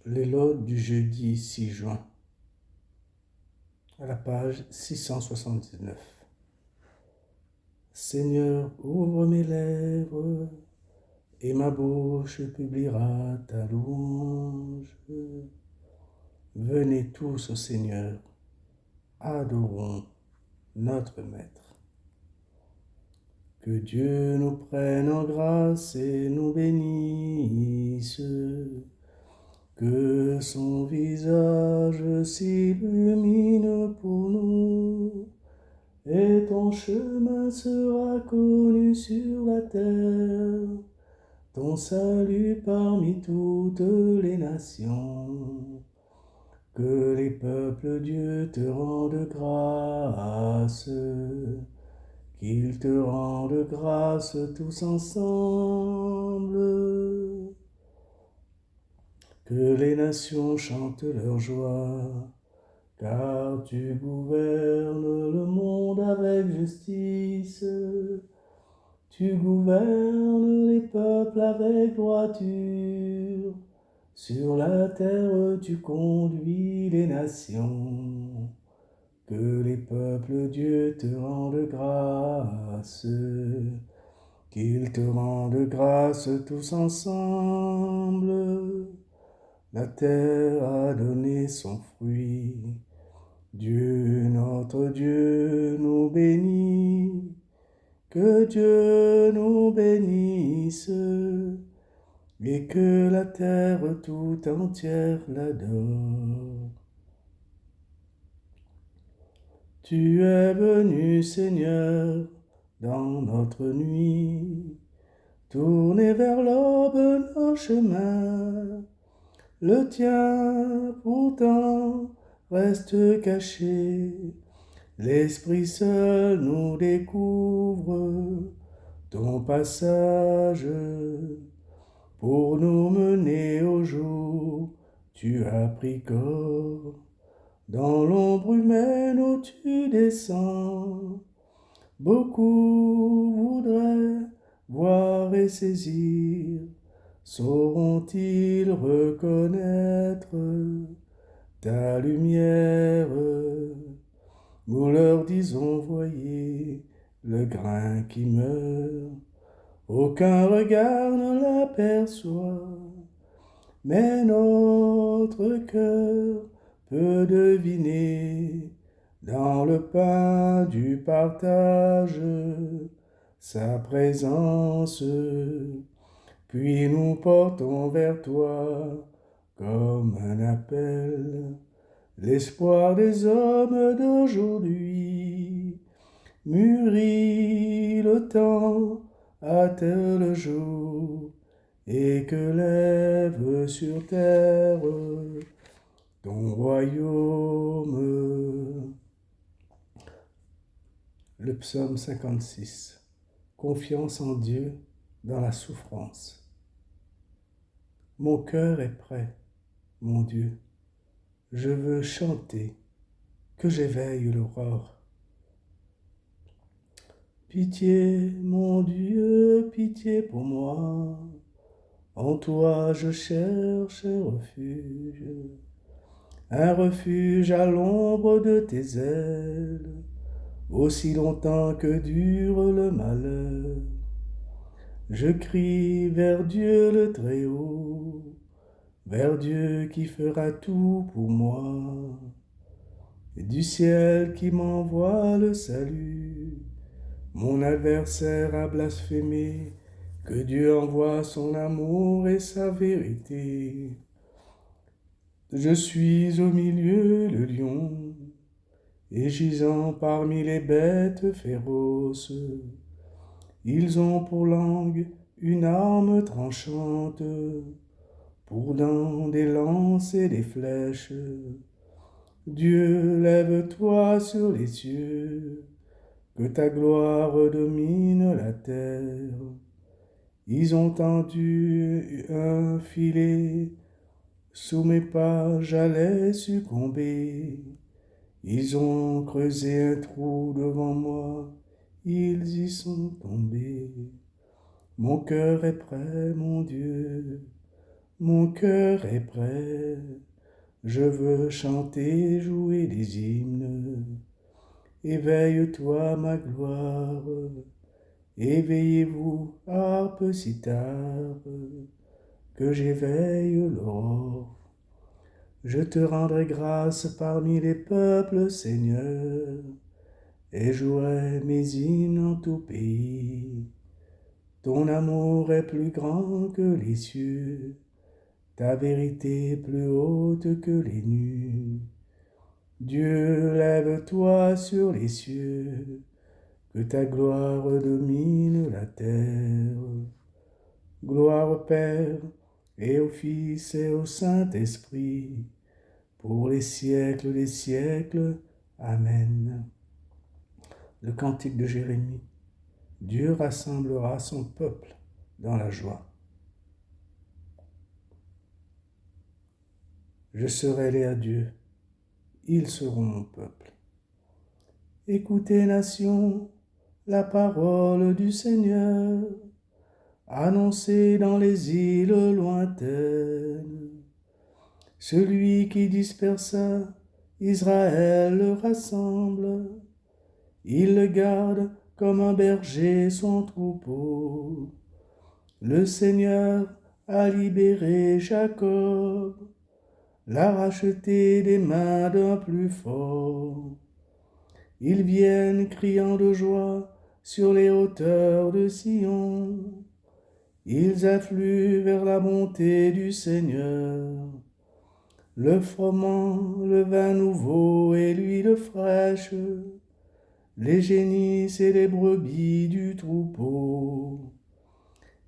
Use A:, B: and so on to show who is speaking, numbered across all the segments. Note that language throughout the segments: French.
A: L'éloge du jeudi 6 juin, à la page 679. Seigneur, ouvre mes lèvres, et ma bouche publiera ta louange. Venez tous au Seigneur, adorons notre Maître. Que Dieu nous prenne en grâce et nous bénisse. Que son visage s'illumine pour nous, et ton chemin sera connu sur la terre, ton salut parmi toutes les nations. Que les peuples Dieu te rendent grâce, qu'ils te rendent grâce tous ensemble. Que les nations chantent leur joie, car tu gouvernes le monde avec justice. Tu gouvernes les peuples avec droiture. Sur la terre tu conduis les nations. Que les peuples Dieu te rendent grâce, qu'ils te rendent grâce tous ensemble. La terre a donné son fruit. Dieu, notre Dieu, nous bénit. Que Dieu nous bénisse et que la terre tout entière l'adore. Tu es venu, Seigneur, dans notre nuit, tourner vers l'aube nos chemins. Le tien, pourtant, reste caché. L'Esprit seul nous découvre ton passage. Pour nous mener au jour, tu as pris corps. Dans l'ombre humaine où tu descends, beaucoup voudraient voir et saisir. Sauront-ils reconnaître ta lumière? Nous leur disons, voyez le grain qui meurt. Aucun regard ne l'aperçoit, mais notre cœur peut deviner dans le pain du partage sa présence. Puis nous portons vers toi comme un appel l'espoir des hommes d'aujourd'hui. Mûrit le temps, hâte le jour, et que lève sur terre ton royaume. Le psaume 56. Confiance en Dieu dans la souffrance. Mon cœur est prêt, mon Dieu. Je veux chanter, que j'éveille l'aurore. Pitié, mon Dieu, pitié pour moi. En toi je cherche un refuge à l'ombre de tes ailes, aussi longtemps que dure le malheur. Je crie vers Dieu le Très-Haut, vers Dieu qui fera tout pour moi, et du ciel qui m'envoie le salut. Mon adversaire a blasphémé, que Dieu envoie son amour et sa vérité. Je suis au milieu le lion, et gisant parmi les bêtes féroces. Ils ont pour langue une arme tranchante, pour dents des lances et des flèches. Dieu, lève-toi sur les cieux, que ta gloire domine la terre. Ils ont tendu un filet, sous mes pas j'allais succomber. Ils ont creusé un trou devant moi, ils y sont tombés. Mon cœur est prêt, mon Dieu, Mon cœur est prêt, je veux chanter, jouer des hymnes. Éveille-toi, ma gloire, éveillez-vous, harpe cithare, que j'éveille l'aurore. Je te rendrai grâce parmi les peuples, Seigneur, et jouerai mes hymnes en tout pays. Ton amour est plus grand que les cieux, ta vérité plus haute que les nues. Dieu, lève-toi sur les cieux, que ta gloire domine la terre. Gloire au Père, et au Fils, et au Saint-Esprit, pour les siècles des siècles. Amen. Le cantique de Jérémie. Dieu rassemblera son peuple dans la joie. Je serai l'air Dieu, ils seront mon peuple. Écoutez, nations, la parole du Seigneur, annoncée dans les îles lointaines. Celui qui dispersa Israël le rassemble, il le garde comme un berger son troupeau. Le Seigneur a libéré Jacob, l'a racheté des mains d'un plus fort. Ils viennent criant de joie sur les hauteurs de Sion. Ils affluent vers la bonté du Seigneur. Le froment, le vin nouveau et l'huile fraîche, les génisses et les brebis du troupeau.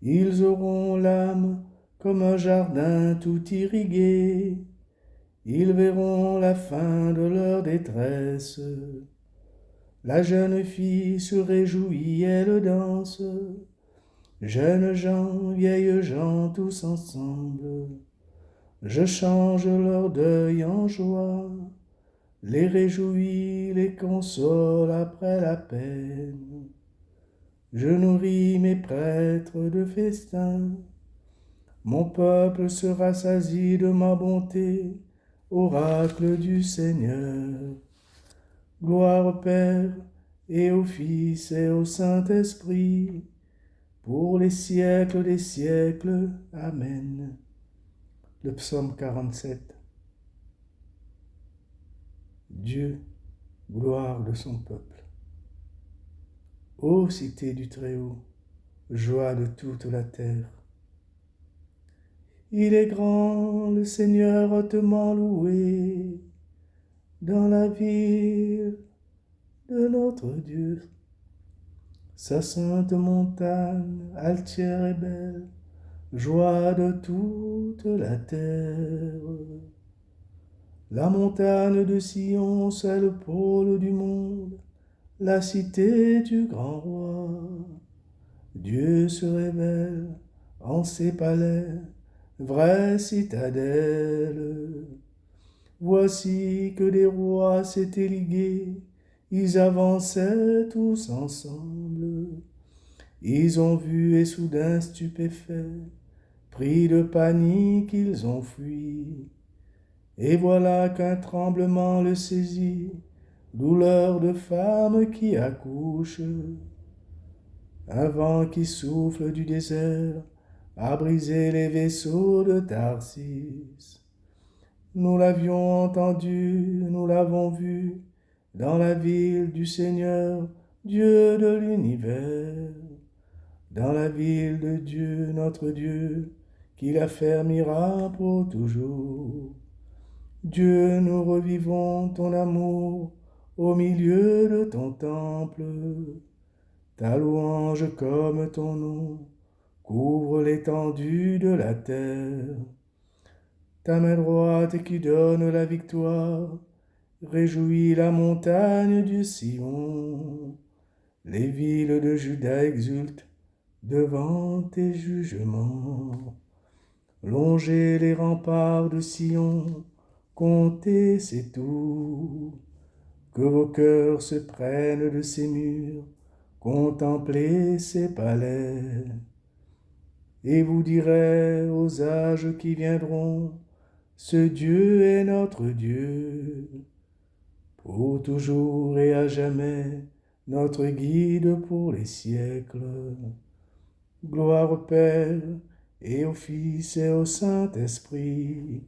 A: Ils auront l'âme comme un jardin tout irrigué. Ils verront la fin de leur détresse. La jeune fille se réjouit, elle danse. Jeunes gens, vieilles gens, tous ensemble. Je change leur deuil en joie, les réjouis, les console après la peine. Je nourris mes prêtres de festin. Mon peuple se rassasie de ma bonté, oracle du Seigneur. Gloire au Père, et au Fils, et au Saint-Esprit, pour les siècles des siècles. Amen. Le psaume 47. Dieu, gloire de son peuple. Ô cité du Très-Haut, joie de toute la terre. Il est grand, le Seigneur hautement loué, dans la ville de notre Dieu. Sa sainte montagne, altière et belle, joie de toute la terre. La montagne de Sion, c'est le pôle du monde, la cité du grand roi. Dieu se révèle en ses palais, vraie citadelle. Voici que des rois s'étaient ligués, ils avançaient tous ensemble. Ils ont vu et soudain stupéfaits, pris de panique, ils ont fui. Et voilà qu'un tremblement le saisit, douleur de femme qui accouche. Un vent qui souffle du désert a brisé les vaisseaux de Tarsis. Nous l'avions entendu, nous l'avons vu, dans la ville du Seigneur, Dieu de l'univers. Dans la ville de Dieu, notre Dieu, qui l'affermira pour toujours. Dieu, nous revivons ton amour au milieu de ton temple. Ta louange comme ton nom couvre l'étendue de la terre. Ta main droite qui donne la victoire réjouit la montagne du Sion. Les villes de Juda exultent devant tes jugements. Longez les remparts de Sion, comptez ses tours. Que vos cœurs se prennent de ses murs, contemplez ses palais. et vous direz aux âges qui viendront, ce Dieu est notre Dieu, pour toujours et à jamais, notre guide pour les siècles. Gloire au Père, et au Fils, et au Saint-Esprit,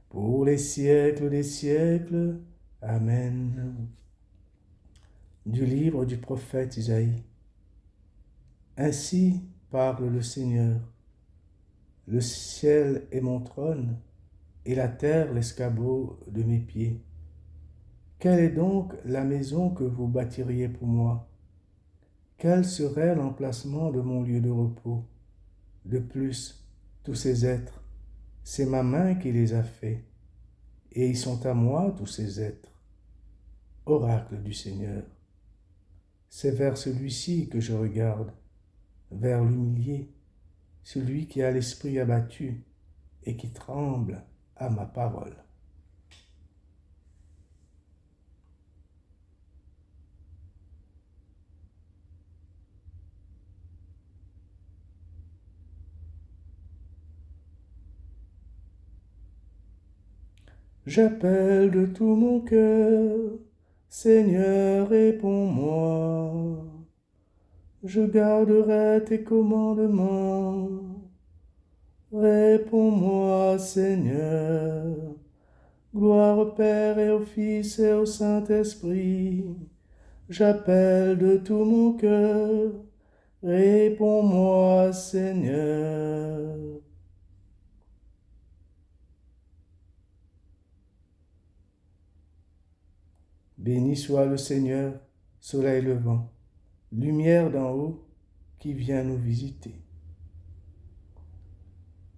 A: pour les siècles des siècles. Amen. Du livre du prophète Isaïe. Ainsi parle le Seigneur. Le ciel est mon trône, et la terre l'escabeau de mes pieds. Quelle est donc la maison que vous bâtiriez pour moi? Quel serait l'emplacement de mon lieu de repos? De plus, tous ces êtres, c'est ma main qui les a faits, et ils sont à moi, tous ces êtres. Oracle du Seigneur. C'est vers celui-ci que je regarde, vers l'humilié, celui qui a l'esprit abattu et qui tremble à ma parole. J'appelle de tout mon cœur, Seigneur, réponds-moi. Je garderai tes commandements. Réponds-moi, Seigneur. Gloire au Père et au Fils et au Saint-Esprit. J'appelle de tout mon cœur. Réponds-moi, Seigneur. Béni soit le Seigneur, soleil levant, lumière d'en haut, qui vient nous visiter.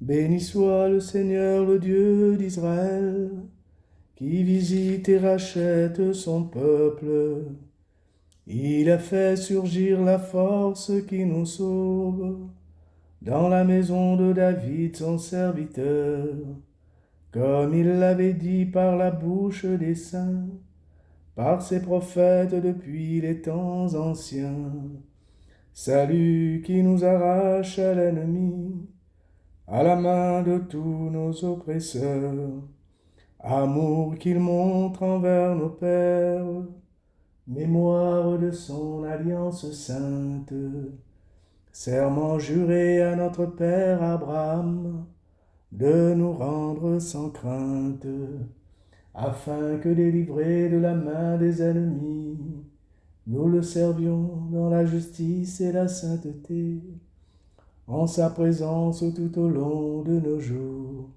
A: Béni soit le Seigneur, le Dieu d'Israël, qui visite et rachète son peuple. Il a fait surgir la force qui nous sauve dans la maison de David, son serviteur, comme il l'avait dit par la bouche des saints, par ses prophètes depuis les temps anciens. Salut qui nous arrache à l'ennemi, à la main de tous nos oppresseurs. Amour qu'il montre envers nos pères, mémoire de son alliance sainte. Serment juré à notre Père Abraham, de nous rendre sans crainte, afin que délivrés de la main des ennemis, nous le servions dans la justice et la sainteté, en sa présence tout au long de nos jours.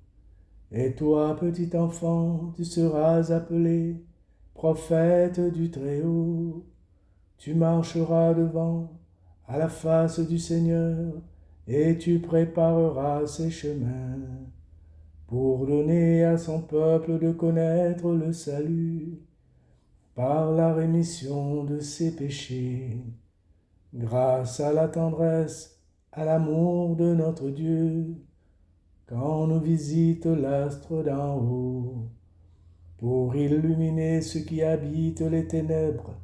A: Et toi, petit enfant, tu seras appelé prophète du Très-Haut. Tu marcheras devant, à la face du Seigneur, et tu prépareras ses chemins, pour donner à son peuple de connaître le salut, par la rémission de ses péchés, grâce à la tendresse, à l'amour de notre Dieu, quand nous visite l'astre d'en haut, pour illuminer ceux qui habitent les ténèbres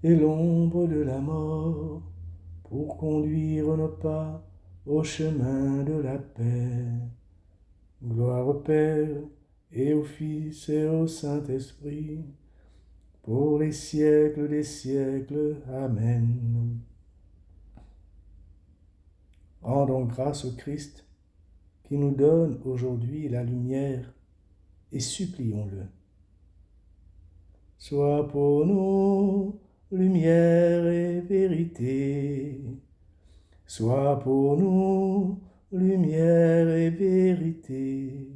A: et l'ombre de la mort, pour conduire nos pas au chemin de la paix. Gloire au Père et au Fils et au Saint-Esprit, pour les siècles des siècles. Amen. Rendons grâce au Christ qui nous donne aujourd'hui la lumière et supplions-le. Sois pour nous lumière et vérité. Sois pour nous lumière et vérité.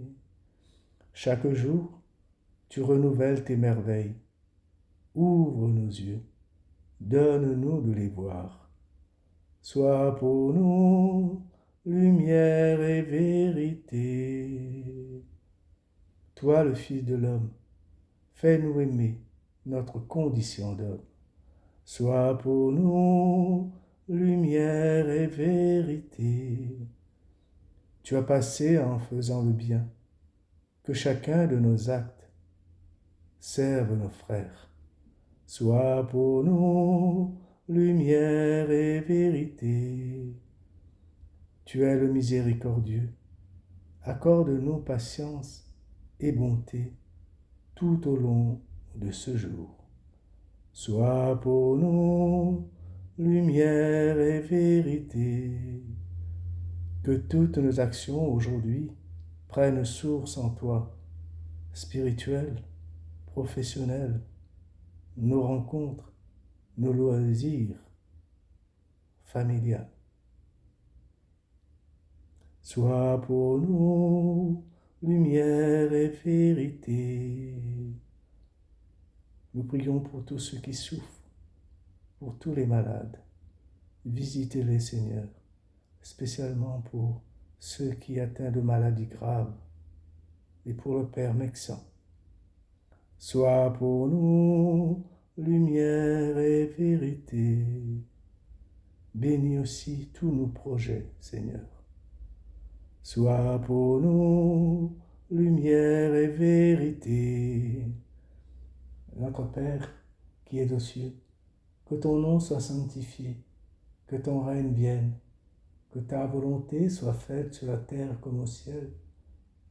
A: Chaque jour, tu renouvelles tes merveilles. Ouvre nos yeux, donne-nous de les voir. Sois pour nous lumière et vérité. Toi, le Fils de l'homme, fais-nous aimer notre condition d'homme. Sois pour nous lumière et vérité. Tu as passé en faisant le bien, que chacun de nos actes serve nos frères. Sois pour nous lumière et vérité. Tu es le miséricordieux. Accorde-nous patience et bonté tout au long de ce jour. Sois pour nous lumière et vérité. Que toutes nos actions aujourd'hui prennent source en toi, spirituelle, professionnelle, nos rencontres, nos loisirs, familiales. Sois pour nous lumière et vérité. Nous prions pour tous ceux qui souffrent, pour tous les malades. Visitez-les, Seigneur, spécialement pour ceux qui atteignent de maladies graves et pour le Père Mexan. Sois pour nous lumière et vérité. Bénis aussi tous nos projets, Seigneur. Sois pour nous lumière et vérité. Notre Père qui es aux cieux, que ton nom soit sanctifié, que ton règne vienne, que ta volonté soit faite sur la terre comme au ciel.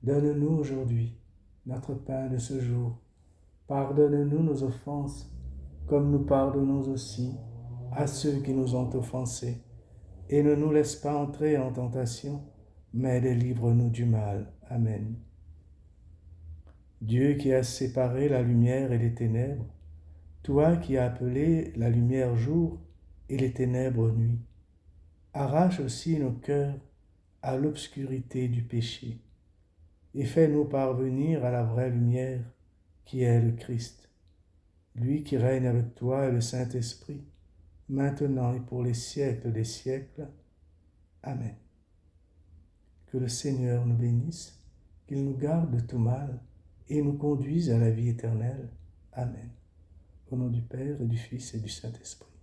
A: Donne-nous aujourd'hui notre pain de ce jour. Pardonne-nous nos offenses, comme nous pardonnons aussi à ceux qui nous ont offensés. Et ne nous laisse pas entrer en tentation, mais délivre-nous du mal. Amen. Dieu qui as séparé la lumière et les ténèbres, toi qui as appelé la lumière jour et les ténèbres nuit, arrache aussi nos cœurs à l'obscurité du péché et fais-nous parvenir à la vraie lumière qui est le Christ, lui qui règne avec toi et le Saint-Esprit, maintenant et pour les siècles des siècles. Amen. Que le Seigneur nous bénisse, qu'il nous garde de tout mal et nous conduise à la vie éternelle. Amen. Au nom du Père et du Fils et du Saint-Esprit.